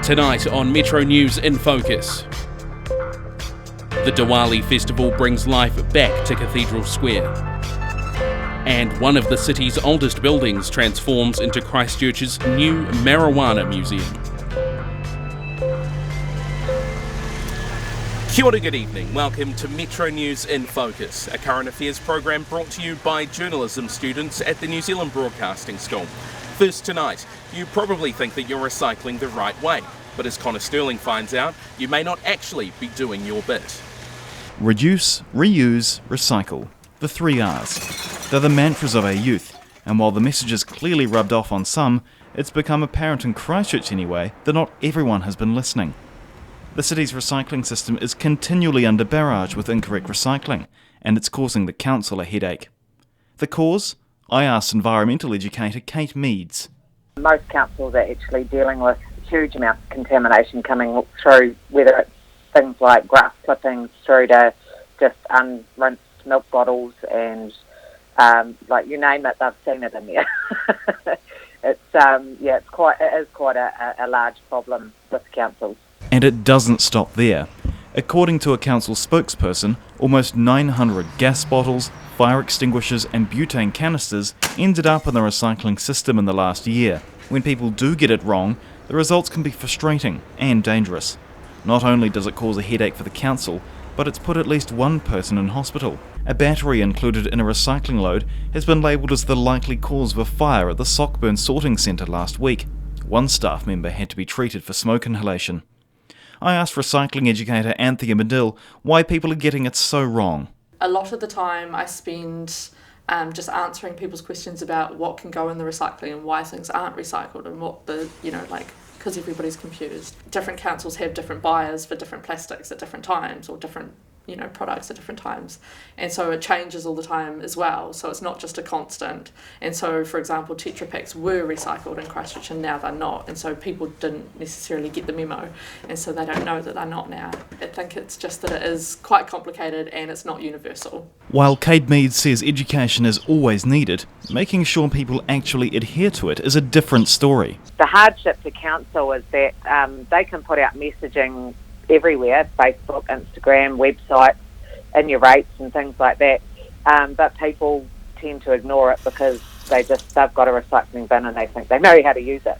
Tonight on METRONEWS in Focus. The Diwali Festival brings life back to Cathedral Square. And one of the city's oldest buildings transforms into Christchurch's new Marijuana Museum. Kia ora, good evening. Welcome to METRONEWS in Focus, a current affairs program brought to you by journalism students at the New Zealand Broadcasting School. First tonight, you probably think that you're recycling the right way, but as Connor Stirling finds out, you may not actually be doing your bit. Reduce, reuse, recycle. The 3 R's. They're the mantras of our youth, and while the message has clearly rubbed off on some, it's become apparent in Christchurch anyway that not everyone has been listening. The city's recycling system is continually under barrage with incorrect recycling, and it's causing the council a headache. The cause? I asked environmental educator Kate Meads. Most councils are actually dealing with huge amounts of contamination coming through, whether it's things like grass clippings through to just unrinsed milk bottles and like you name it, they've seen it in there. It is quite a large problem with councils. And it doesn't stop there. According to a council spokesperson, almost 900 gas bottles, fire extinguishers and butane canisters ended up in the recycling system in the last year. When people do get it wrong, the results can be frustrating and dangerous. Not only does it cause a headache for the council, but it's put at least one person in hospital. A battery included in a recycling load has been labelled as the likely cause of a fire at the Sockburn sorting centre last week. One staff member had to be treated for smoke inhalation. I asked recycling educator Anthea Medill why people are getting it so wrong. A lot of the time I spend just answering people's questions about what can go in the recycling and why things aren't recycled and what the, because everybody's confused. Different councils have different buyers for different plastics at different times or different products at different times, and so it changes all the time as well, so it's not just a constant. And so, for example, Tetra Paks were recycled in Christchurch and now they're not, and so people didn't necessarily get the memo, and so they don't know that they're not now. I think it's just that it is quite complicated and it's not universal. While Kate Meads says education is always needed, making sure people actually adhere to it is a different story. The hardship to council is that they can put out messaging everywhere, Facebook, Instagram, websites, in your rates and things like that, but people tend to ignore it because they've got a recycling bin and they think they know how to use it.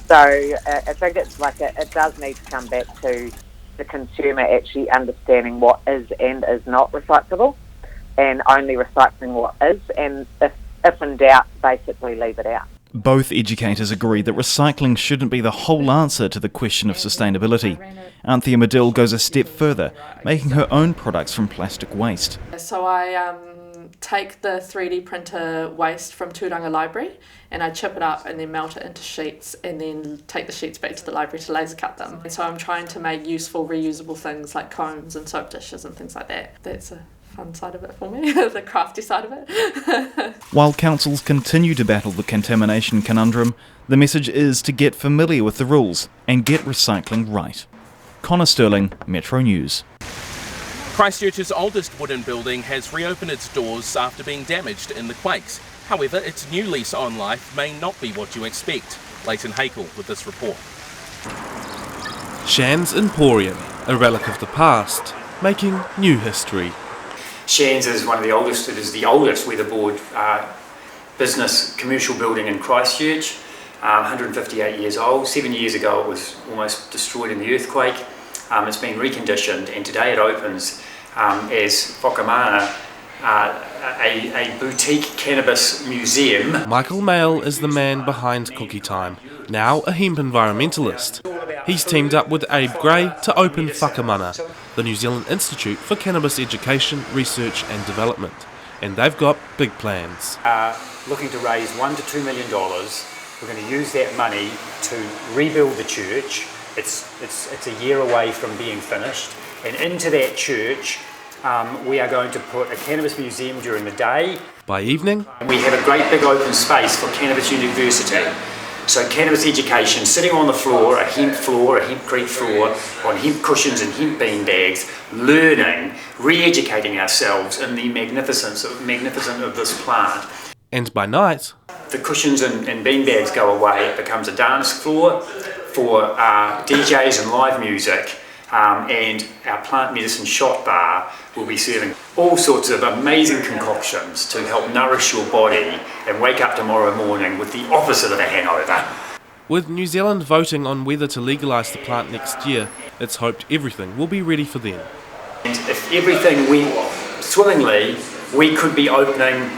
So I think it's it does need to come back to the consumer actually understanding what is and is not recyclable, and only recycling what is, and if in doubt, basically leave it out. Both educators agree that recycling shouldn't be the whole answer to the question of sustainability. Anthea Medill goes a step further, making her own products from plastic waste. So I take the 3D printer waste from Turanga Library and I chip it up and then melt it into sheets and then take the sheets back to the library to laser cut them. And so I'm trying to make useful, reusable things like combs and soap dishes and things like that. That's a fun side of it for me, the crafty side of it. While councils continue to battle the contamination conundrum, the message is to get familiar with the rules and get recycling right. Connor Stirling, METRONEWS. Christchurch's oldest wooden building has reopened its doors after being damaged in the quakes. However, its new lease on life may not be what you expect. Leighton Heikell with this report. Shan's Emporium, a relic of the past, making new history. Shan's is one of the oldest, it is the oldest weatherboard business commercial building in Christchurch, 158 years old. 7 years ago it was almost destroyed in the earthquake. It's been reconditioned and today it opens as Whakamana, a boutique cannabis museum. Michael Mail is the man behind Cookie Time, now a hemp environmentalist. He's teamed up with Abe Gray to open Whakamana, the New Zealand Institute for Cannabis Education, Research and Development. And they've got big plans. Looking to raise $1 to $2 million. We're going to use that money to rebuild the church. It's a year away from being finished. And into that church, we are going to put a cannabis museum during the day. By evening, we have a great big open space for Cannabis University. So cannabis education, sitting on the floor, a hemp creek floor, on hemp cushions and hemp bean bags, learning, re-educating ourselves in the magnificence of this plant. And by night, the cushions and bean bags go away, it becomes a dance floor for DJs and live music, and our plant medicine shot bar will be serving all sorts of amazing concoctions to help nourish your body and wake up tomorrow morning with the opposite of a hangover. With New Zealand voting on whether to legalise the plant next year, it's hoped everything will be ready for then. And if everything went swimmingly, we could be opening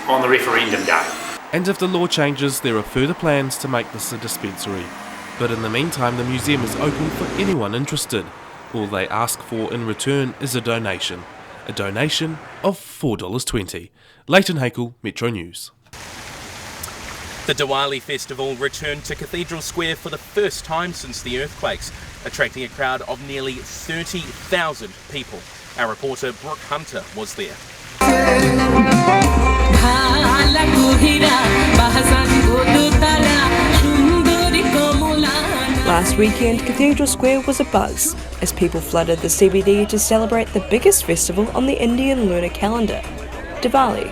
on the referendum day. And if the law changes, there are further plans to make this a dispensary. But in the meantime, the museum is open for anyone interested. All they ask for in return is a donation of $4.20. Leighton, Heikell, Metro News. The Diwali Festival returned to Cathedral Square for the first time since the earthquakes, attracting a crowd of nearly 30,000 people. Our reporter Brooke Hunter was there. Last weekend, Cathedral Square was abuzz as people flooded the CBD to celebrate the biggest festival on the Indian lunar calendar, Diwali,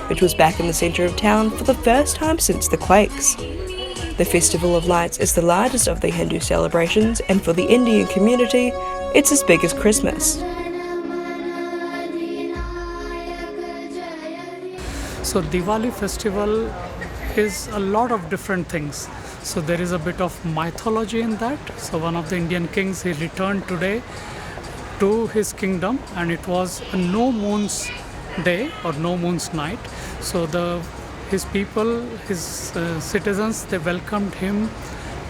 which was back in the centre of town for the first time since the quakes. The Festival of Lights is the largest of the Hindu celebrations, and for the Indian community, it's as big as Christmas. So Diwali Festival is a lot of different things. So there is a bit of mythology in that. So one of the Indian kings, he returned today to his kingdom, and it was a no moon's day or no moon's night. So his people, his citizens, they welcomed him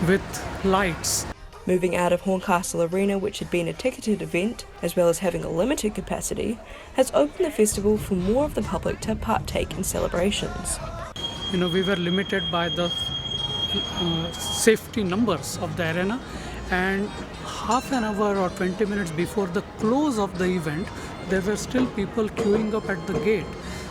with lights. Moving out of Horncastle Arena, which had been a ticketed event, as well as having a limited capacity, has opened the festival for more of the public to partake in celebrations. We were limited by the safety numbers of the arena, and half an hour or 20 minutes before the close of the event, there were still people queuing up at the gate.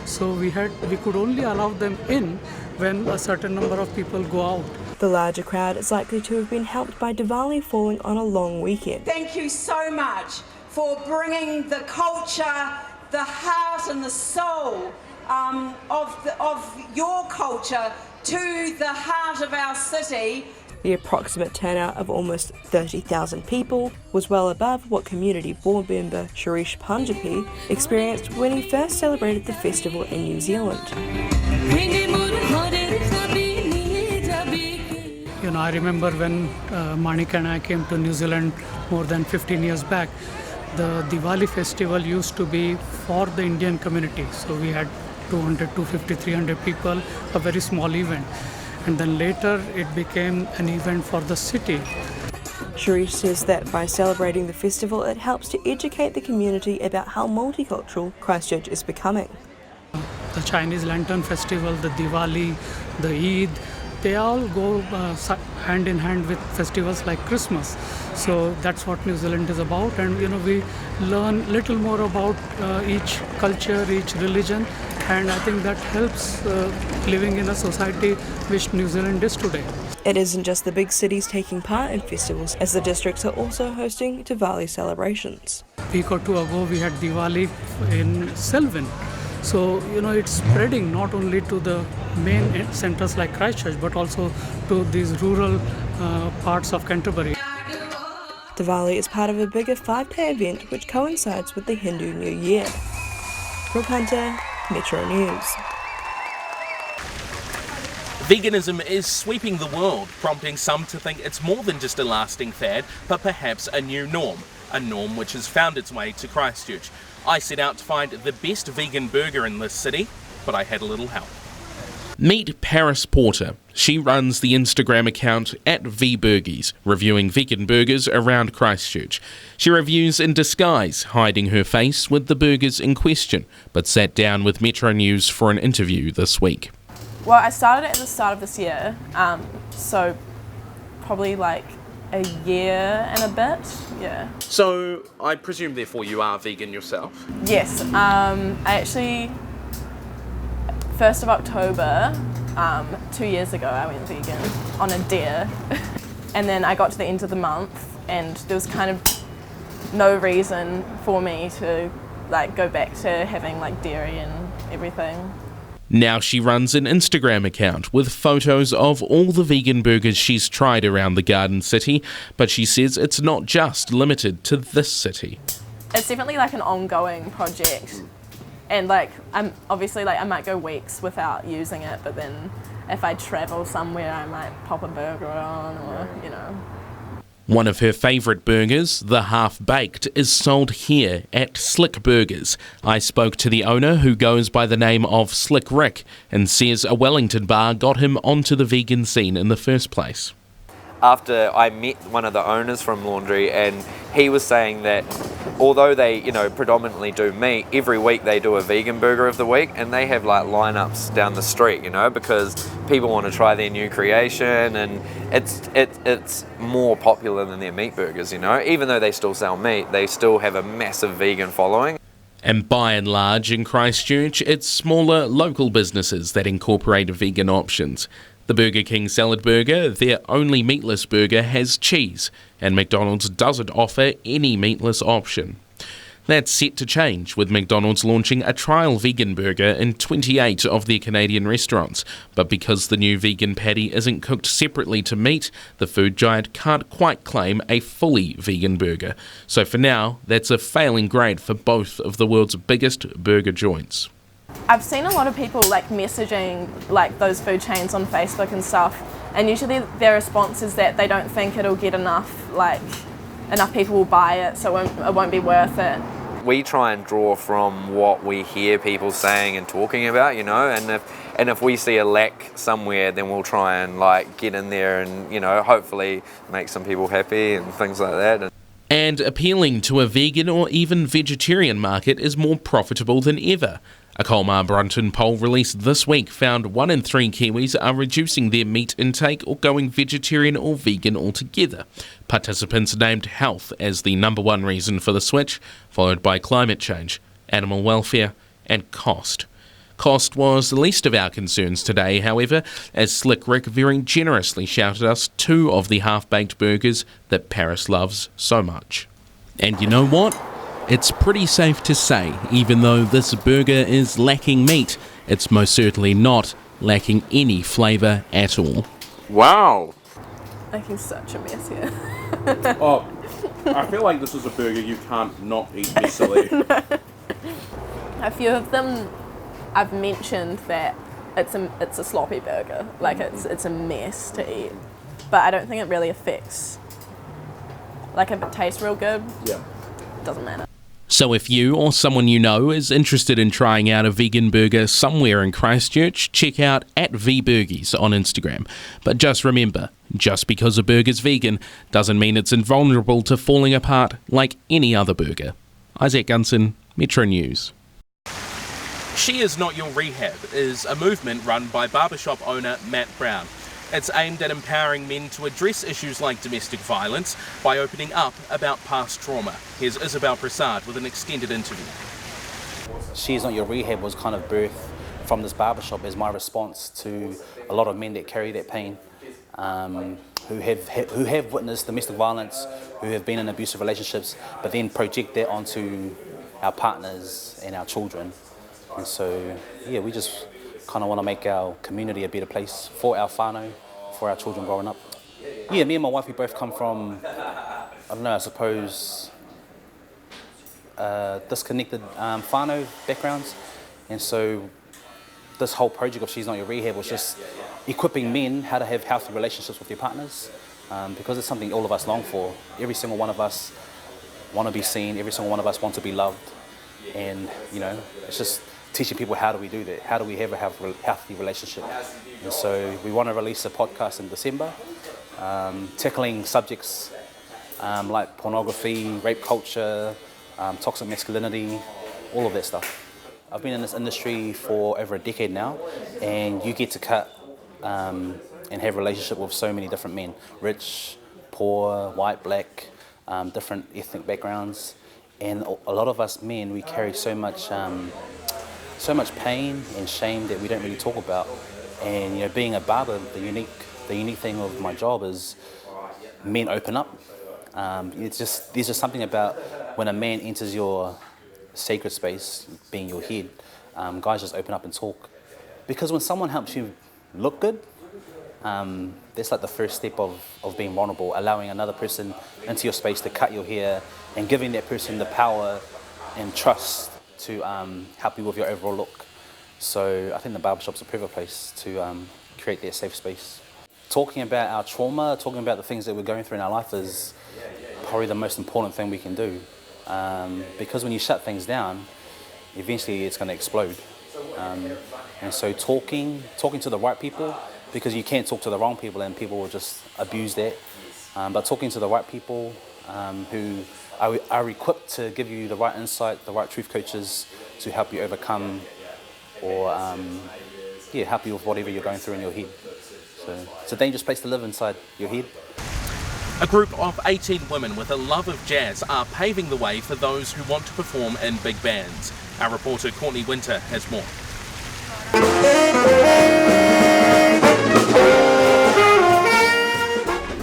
So we could only allow them in when a certain number of people go out. The larger crowd is likely to have been helped by Diwali falling on a long weekend. Thank you so much for bringing the culture, the heart and the soul of your culture to the heart of our city. The approximate turnout of almost 30,000 people was well above what community board member Sharish Panjabi experienced when he first celebrated the festival in New Zealand. I remember when Manik and I came to New Zealand more than 15 years back, the Diwali festival used to be for the Indian community. So we had 200, 250, 300 people, a very small event. And then later it became an event for the city. Sharish says that by celebrating the festival, it helps to educate the community about how multicultural Christchurch is becoming. The Chinese Lantern Festival, the Diwali, the Eid, they all go hand in hand with festivals like Christmas. So that's what New Zealand is about, and we learn little more about each culture, each religion, and I think that helps living in a society which New Zealand is today. It isn't just the big cities taking part in festivals, as the districts are also hosting Diwali celebrations. A week or two ago we had Diwali in Selwyn. So, it's spreading not only to the main centres like Christchurch, but also to these rural parts of Canterbury. Diwali is part of a bigger 5-day event which coincides with the Hindu New Year. Brooke Hunter, Metro News. Veganism is sweeping the world, prompting some to think it's more than just a lasting fad, but perhaps a new norm. A norm which has found its way to Christchurch. I set out to find the best vegan burger in this city, but I had a little help. Meet Paris Porter. She runs the Instagram account @VBurgies, reviewing vegan burgers around Christchurch. She reviews in disguise, hiding her face with the burgers in question, but sat down with Metro News for an interview this week. Well, I started at the start of this year, so probably like a year and a bit, yeah. So, I presume therefore you are vegan yourself? Yes, I actually, 1st of October, 2 years ago I went vegan on a dare. And then I got to the end of the month and there was kind of no reason for me to go back to having dairy and everything. Now she runs an Instagram account with photos of all the vegan burgers she's tried around the Garden City, but she says it's not just limited to this city. It's definitely like an ongoing project, and like I'm obviously like I might go weeks without using it, but then if I travel somewhere I might pop a burger on, or you know. One of her favourite burgers, the half-baked, is sold here at Slick Burgers. I spoke to the owner, who goes by the name of Slick Rick, and says a Wellington bar got him onto the vegan scene in the first place. After I met one of the owners from Laundry, and he was saying that although they, predominantly do meat, every week they do a vegan burger of the week, and they have like lineups down the street, because people want to try their new creation, and it's more popular than their meat burgers, Even though they still sell meat, they still have a massive vegan following. And by and large, in Christchurch, it's smaller local businesses that incorporate vegan options. The Burger King Salad Burger, their only meatless burger, has cheese, and McDonald's doesn't offer any meatless option. That's set to change, with McDonald's launching a trial vegan burger in 28 of their Canadian restaurants. But because the new vegan patty isn't cooked separately to meat, the food giant can't quite claim a fully vegan burger. So for now, that's a failing grade for both of the world's biggest burger joints. I've seen a lot of people like messaging like those food chains on Facebook and stuff, and usually their response is that they don't think it'll get enough people will buy it, so it won't be worth it. We try and draw from what we hear people saying and talking about, and if we see a lack somewhere, then we'll try and get in there and hopefully make some people happy and things like that. And appealing to a vegan or even vegetarian market is more profitable than ever. A Colmar Brunton poll released this week found 1 in 3 Kiwis are reducing their meat intake or going vegetarian or vegan altogether. Participants named health as the number one reason for the switch, followed by climate change, animal welfare and cost. Cost was the least of our concerns today, however, as Slick Rick very generously shouted us 2 of the half-baked burgers that Paris loves so much. And you know what? It's pretty safe to say, even though this burger is lacking meat, it's most certainly not lacking any flavour at all. Wow! Making such a mess here. Oh, I feel like this is a burger you can't not eat messily. A few of them I've mentioned that it's a sloppy burger, it's a mess to eat, but I don't think it really affects. If it tastes real good, yeah, it doesn't matter. So if you or someone you know is interested in trying out a vegan burger somewhere in Christchurch, check out @vburgies on Instagram. But just remember, just because a burger's vegan doesn't mean it's invulnerable to falling apart like any other burger. Isaac Gunson, Metro News. She Is Not Your Rehab is a movement run by barbershop owner Matt Brown. It's aimed at empowering men to address issues like domestic violence by opening up about past trauma. Here's Isobel Prasad with an extended interview. She Is Not Your Rehab was kind of birthed from this barbershop as my response to a lot of men that carry that pain, who have witnessed domestic violence, who have been in abusive relationships, but then project that onto our partners and our children. And so, yeah, we just kind of want to make our community a better place for our whānau, for our children growing up. Yeah, me and my wife, we both come from, disconnected whānau backgrounds. And so this whole project of She's Not Your Rehab was just equipping men how to have healthy relationships with their partners, because it's something all of us long for. Every single one of us want to be seen, every single one of us want to be loved. And, it's just teaching people how do we do that, how do we have a healthy relationship. And so we want to release a podcast in December, tackling subjects like pornography, rape culture, toxic masculinity, all of that stuff. I've been in this industry for over a decade now, and you get to cut and have a relationship with so many different men, rich, poor, white, black, different ethnic backgrounds. And a lot of us men, we carry so much pain and shame that we don't really talk about. And being a barber, the unique thing of my job is men open up. There's just something about when a man enters your sacred space, being your head, guys just open up and talk. Because when someone helps you look good, that's like the first step of being vulnerable, allowing another person into your space to cut your hair and giving that person the power and trust to help you with your overall look. So I think the barbershop's a perfect place to create that safe space. Talking about our trauma, talking about the things that we're going through in our life is probably the most important thing we can do. Because when you shut things down, eventually it's going to explode. And so talking to the right people, because you can't talk to the wrong people and people will just abuse that. But talking to the right people who are equipped to give you the right insight, the right truth coaches to help you overcome or help you with whatever you're going through in your head. So it's a dangerous place to live inside your head. A group of 18 women with a love of jazz are paving the way for those who want to perform in big bands. Our reporter Courtney Winter has more.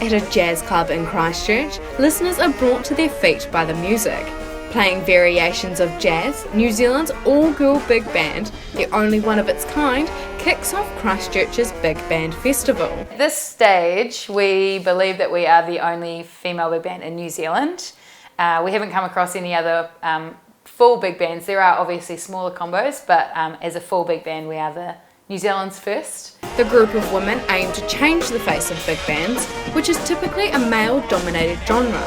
At a jazz club in Christchurch, listeners are brought to their feet by the music. Playing variations of jazz, New Zealand's all-girl big band, the only one of its kind, kicks off Christchurch's Big Band Festival. At this stage, we believe that we are the only female big band in New Zealand. We haven't come across any other full big bands. There are obviously smaller combos, but as a full big band, we are the New Zealand's first. The group of women aim to change the face of big bands, which is typically a male-dominated genre.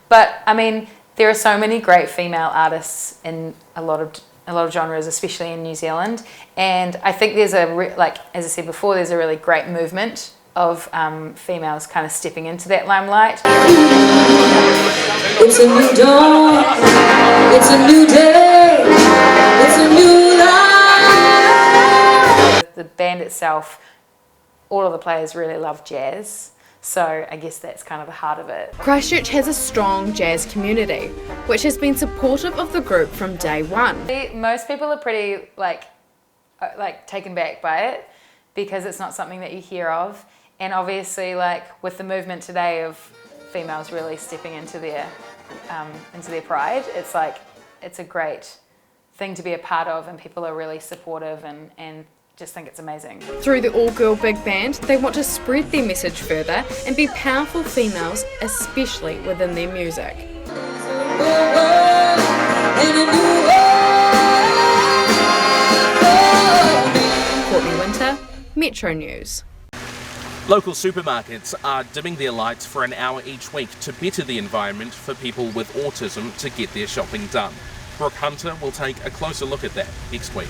But I mean, there are so many great female artists in a lot of genres, especially in New Zealand, and I think there's as I said before, there's a really great movement of females kind of stepping into that limelight. It's a new dawn, it's a new day, it's a new life. The band itself, all of the players really love jazz. So I guess that's kind of the heart of it. Christchurch has a strong jazz community, which has been supportive of the group from day one. Most people are pretty like taken back by it because it's not something that you hear of. And obviously, like with the movement today of females really stepping into their pride, it's a great thing to be a part of, and people are really supportive and just think it's amazing. Through the all-girl big band, they want to spread their message further and be powerful females, especially within their music. Courtney Winter, Metro News. Local supermarkets are dimming their lights for an hour each week to better the environment for people with autism to get their shopping done. Brooke Hunter will take a closer look at that next week.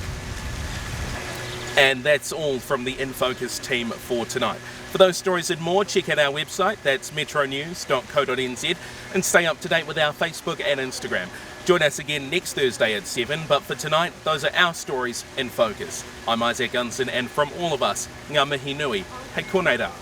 And that's all from the In Focus team for tonight. For those stories and more, check out our website, that's metronews.co.nz, and stay up to date with our Facebook and Instagram. Join us again next Thursday at 7, but for tonight, those are our stories in focus. I'm Gunson, and from all of us, ngā mihi nui, hei konei rā.